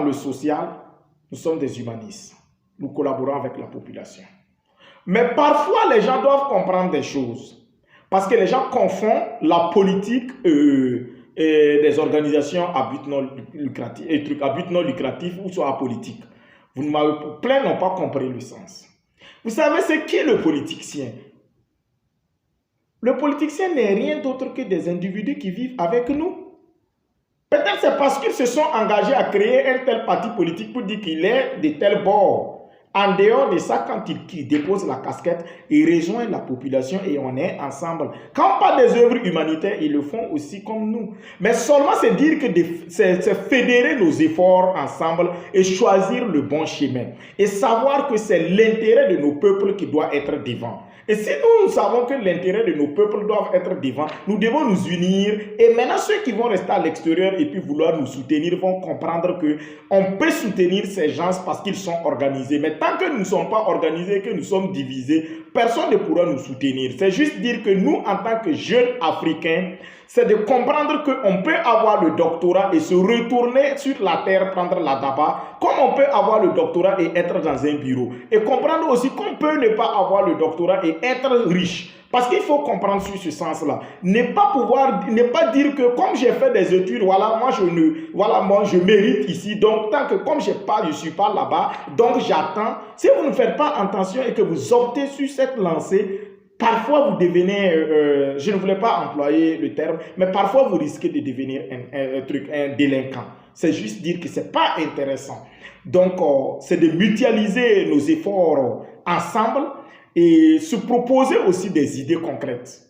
dans le social, nous sommes des humanistes. Nous collaborons avec la population. Mais parfois, les gens doivent comprendre des choses. Parce que les gens confondent la politique et des organisations à but non lucratif, ou soit apolitique. Plein n'ont pas compris le sens. Vous savez, c'est qui le politicien? Le politicien n'est rien d'autre que des individus qui vivent avec nous. Peut-être c'est parce qu'ils se sont engagés à créer un tel parti politique pour dire qu'il est de tel bord. En dehors de ça, quand il dépose la casquette, il rejoint la population et on est ensemble. Quand on parle des œuvres humanitaires, ils le font aussi comme nous. Mais seulement c'est dire que c'est fédérer nos efforts ensemble et choisir le bon chemin. Et savoir que c'est l'intérêt de nos peuples qui doit être devant. Et si nous savons que l'intérêt de nos peuples doit être devant, nous devons nous unir. Et maintenant, ceux qui vont rester à l'extérieur et puis vouloir nous soutenir vont comprendre qu'on peut soutenir ces gens parce qu'ils sont organisés. Mais tant que nous ne sommes pas organisés, que nous sommes divisés, personne ne pourra nous soutenir. C'est juste dire que nous, en tant que jeunes Africains, c'est de comprendre qu'on peut avoir le doctorat et se retourner sur la terre, prendre la daba, comme on peut avoir le doctorat et être dans un bureau. Et comprendre aussi qu'on peut ne pas avoir le doctorat et être riche. Parce qu'il faut comprendre sur ce sens-là. Ne pas dire que comme j'ai fait des études, moi je mérite ici. Donc tant que comme je ne suis pas là-bas, donc j'attends. Si vous ne faites pas attention et que vous optez sur cette lancée, parfois vous devenez, je ne voulais pas employer le terme, mais parfois vous risquez de devenir un délinquant. C'est juste dire que ce n'est pas intéressant. Donc c'est de mutualiser nos efforts ensemble et se proposer aussi des idées concrètes.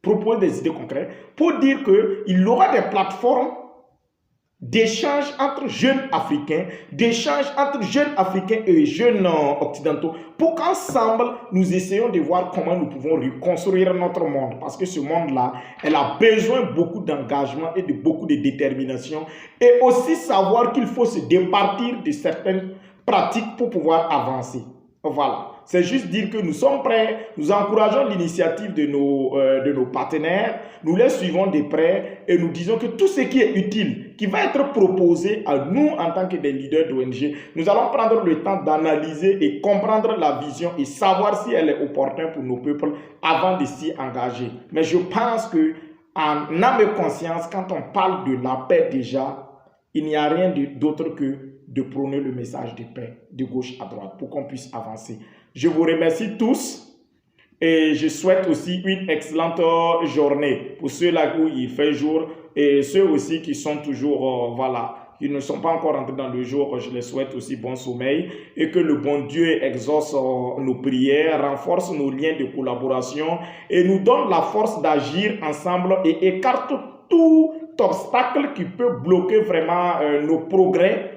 Proposer des idées concrètes pour dire qu'il y aura des plateformes d'échange entre jeunes Africains, d'échange entre jeunes Africains et jeunes occidentaux, pour qu'ensemble, nous essayons de voir comment nous pouvons reconstruire notre monde. Parce que ce monde-là, elle a besoin beaucoup d'engagement et de beaucoup de détermination. Et aussi savoir qu'il faut se départir de certaines pratiques pour pouvoir avancer. Voilà. C'est juste dire que nous sommes prêts, nous encourageons l'initiative de nos partenaires, nous les suivons de près et nous disons que tout ce qui est utile, qui va être proposé à nous en tant que des leaders d'ONG, nous allons prendre le temps d'analyser et comprendre la vision et savoir si elle est opportune pour nos peuples avant de s'y engager. Mais je pense que en âme et conscience, quand on parle de la paix déjà, il n'y a rien d'autre que de prôner le message de paix de gauche à droite pour qu'on puisse avancer. Je vous remercie tous et je souhaite aussi une excellente journée pour ceux-là où il fait jour et ceux aussi qui sont toujours, qui ne sont pas encore entrés dans le jour, je les souhaite aussi bon sommeil et que le bon Dieu exauce nos prières, renforce nos liens de collaboration et nous donne la force d'agir ensemble et écarte tout obstacle qui peut bloquer vraiment nos progrès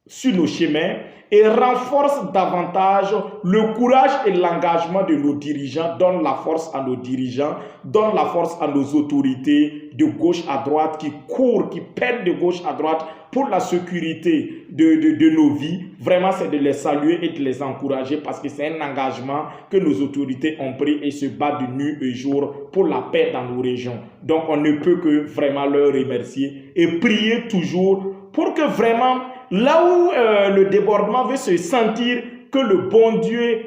sur nos chemins et renforce davantage le courage et l'engagement de nos dirigeants, donne la force à nos dirigeants, donne la force à nos autorités de gauche à droite qui courent, qui peinent de gauche à droite pour la sécurité de nos vies. Vraiment, c'est de les saluer et de les encourager parce que c'est un engagement que nos autorités ont pris et se battent de nuit et jour pour la paix dans nos régions. Donc, on ne peut que vraiment leur remercier et prier toujours pour que vraiment, là où le débordement veut se sentir que le bon Dieu